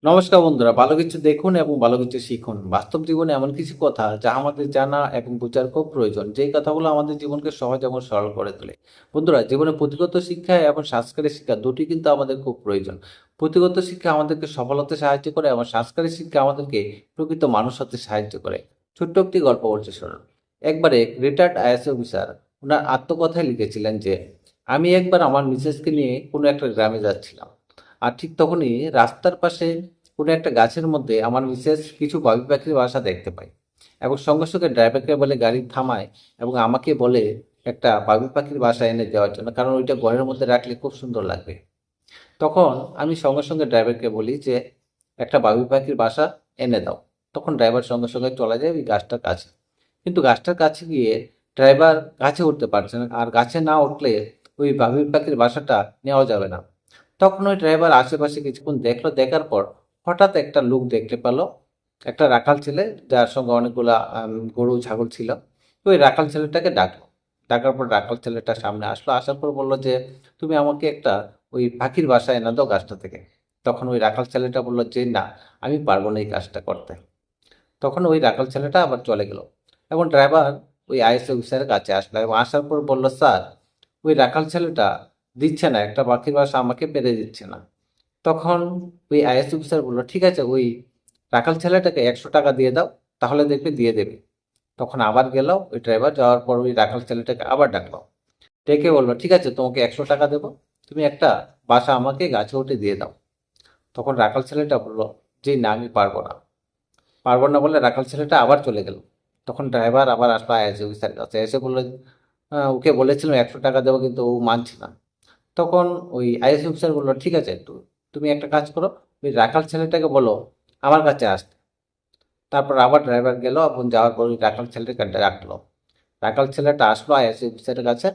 নমস্কার বন্ধুরা, ভালো কিছু দেখুন এবং ভালো কিছু শিখুন। বাস্তব জীবনে এমন কিছু কথা যা আমাদের জানা এবং বোঝার খুব প্রয়োজন, যেই কথাগুলো আমাদের জীবনকে সহজ এবং সরল করে তোলে। বন্ধুরা, জীবনে পুঁথিগত শিক্ষা এবং সাংস্কারিক শিক্ষা দুটি কিন্তু আমাদের খুব প্রয়োজন। পুঁথিগত শিক্ষা আমাদেরকে সফল হতে সাহায্য করে এবং সাংস্কারিক শিক্ষা আমাদেরকে প্রকৃত মানুষ হতে সাহায্য করে। ছোট্ট একটি গল্প বলছি শুনুন। একবারে রিটায়ার্ড আইএএস অফিসার ওনার আত্মকথায় লিখেছিলেন যে, আমি একবার আমার মিসেসকে নিয়ে কোনো একটা গ্রামে যাচ্ছিলাম। আর ঠিক তখনই রাস্তার পাশে কোনো একটা গাছের মধ্যে আমার মিসেস কিছু বাবুই পাখির বাসা দেখতে পায় এবং সঙ্গে সঙ্গে ড্রাইভারকে বলে গাড়ি থামায় এবং আমাকে বলে একটা বাবুই পাখির বাসা এনে দেওয়ার জন্য, কারণ ওইটা ঘরের মধ্যে রাখলে খুব সুন্দর লাগবে। তখন আমি সঙ্গে সঙ্গে ড্রাইভারকে বলি যে একটা বাবুই পাখির বাসা এনে দাও। তখন ড্রাইভার সঙ্গে সঙ্গে চলে যায় ওই গাছটার কাছে। কিন্তু গাছটার কাছে গিয়ে ড্রাইভার গাছে উঠতে পারছে না, আর গাছে না উঠলে ওই বাবুই পাখির বাসাটা নেওয়া যাবে না। তখন ওই ড্রাইভার আশেপাশে কিছুক্ষণ দেখলো, দেখার পর হঠাৎ একটা লোক দেখতে পেল, একটা রাখাল ছেলে যার সঙ্গে অনেকগুলা গরু ছাগল ছিল। তো ওই রাখাল ছেলেটাকে ডাকলো। ডাকার পর রাখাল ছেলেটা সামনে আসলো, আসার পর বললো যে তুমি আমাকে একটা ওই পাখির বাসা এনে দাও গাছটা থেকে। তখন ওই রাখাল ছেলেটা বললো যে না, আমি পারবো না এই কাজটা করতে। তখন ওই রাখাল ছেলেটা আবার চলে গেল এবং ড্রাইভার ওই আইএস অফিসারের কাছে আসলো এবং আসার পর বলল, স্যার, ওই রাখাল ছেলেটা দিচ্ছে না, একটা পাখির বাসা আমাকে পেরে দিচ্ছে না। তখন ওই আইএস অফিসার বললো, ঠিক আছে, ওই রাখাল ছেলেটাকে 100 টাকা দিয়ে দাও, তাহলে দেখবে দিয়ে দেবে। তখন আবার গেল ওই ড্রাইভার, যাওয়ার পর ওই রাখাল ছেলেটাকে আবার ডাকলো, ডেকে বললো, ঠিক আছে, তোমাকে 100 টাকা দেবো, তুমি একটা বাসা আমাকে গাছে উঠে দিয়ে দাও। তখন রাখাল ছেলেটা বললো যে না, আমি পারবো না। পারবো না বলে রাখাল ছেলেটা আবার চলে গেল। তখন ড্রাইভার আবার আসলো আইএস অফিসারের কাছে, এসে বললো, ওকে বলেছিলাম 100 টাকা দেবো, কিন্তু ও মানছে না। তখন ওই আইএস অফিসার বললো, ঠিক আছে, তুমি একটা কাজ করো, ওই রাখাল ছেলেটাকে বলো আমার কাছে আসতে। তারপর আবার ড্রাইভার গেল এবং যাওয়ার পর ওই রাখাল ছেলেটাকে ডাকলো। রাখাল ছেলেটা আসলো আইএস অফিসারের কাছে।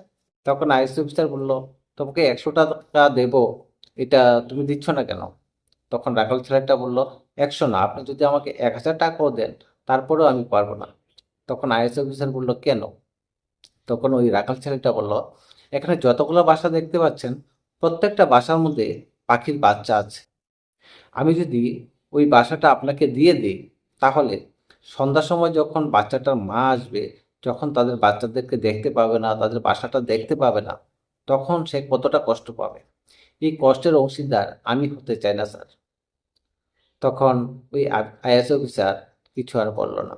তখন আইএস অফিসার বললো, তোমাকে 100 টাকা দেবো, এটা তুমি দিচ্ছ না কেন? তখন রাখাল ছেলেটা বলল, 100 না, আপনি যদি আমাকে 1000 টাকাও দেন তারপরেও আমি পারবো না। তখন আইএস অফিসার বলল, কেন? তখন ওই রাখাল ছেলেটা বলল, এখানে যতগুলো বাসা দেখতে পাচ্ছেন, প্রত্যেকটা বাসার মধ্যে পাখির বাচ্চা আছে। আমি যদি ওই বাসাটা আপনাকে দিয়ে দিই, তাহলে সন্ধ্যার সময় যখন বাচ্চাটার মা আসবে, যখন তাদের বাচ্চাদেরকে দেখতে পাবে না, তাদের বাসাটা দেখতে পাবে না, তখন সে কতটা কষ্ট পাবে। এই কষ্টের অংশীদার আমি হতে চাই না, স্যার। তখন ওই আইএস অফিসার কিছু আর বলল না।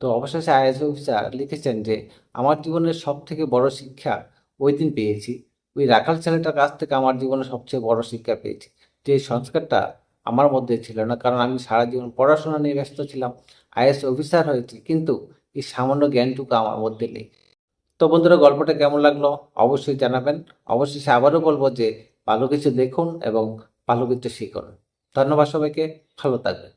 তো অবশেষে আইএস অফিসার লিখেছেন যে, আমার জীবনের সব থেকে বড় শিক্ষা ওই দিন পেয়েছি, ওই রাখাল ছেলেটার কাছ থেকে আমার জীবনে সবচেয়ে বড় শিক্ষা পেয়েছি, যে এই সংস্কারটা আমার মধ্যে ছিল না, কারণ আমি সারা জীবন পড়াশোনা নিয়ে ব্যস্ত ছিলাম, আইএস অফিসার হয়েছি, কিন্তু এই সামান্য জ্ঞানটুকু আমার মধ্যে নেই। তো বন্ধুরা, গল্পটা কেমন লাগলো অবশ্যই জানাবেন। অবশেষে আবারও বলবো যে ভালো কিছু দেখুন এবং ভালো কিছু শিখুন। ধন্যবাদ সবাইকে, ভালো থাকবেন।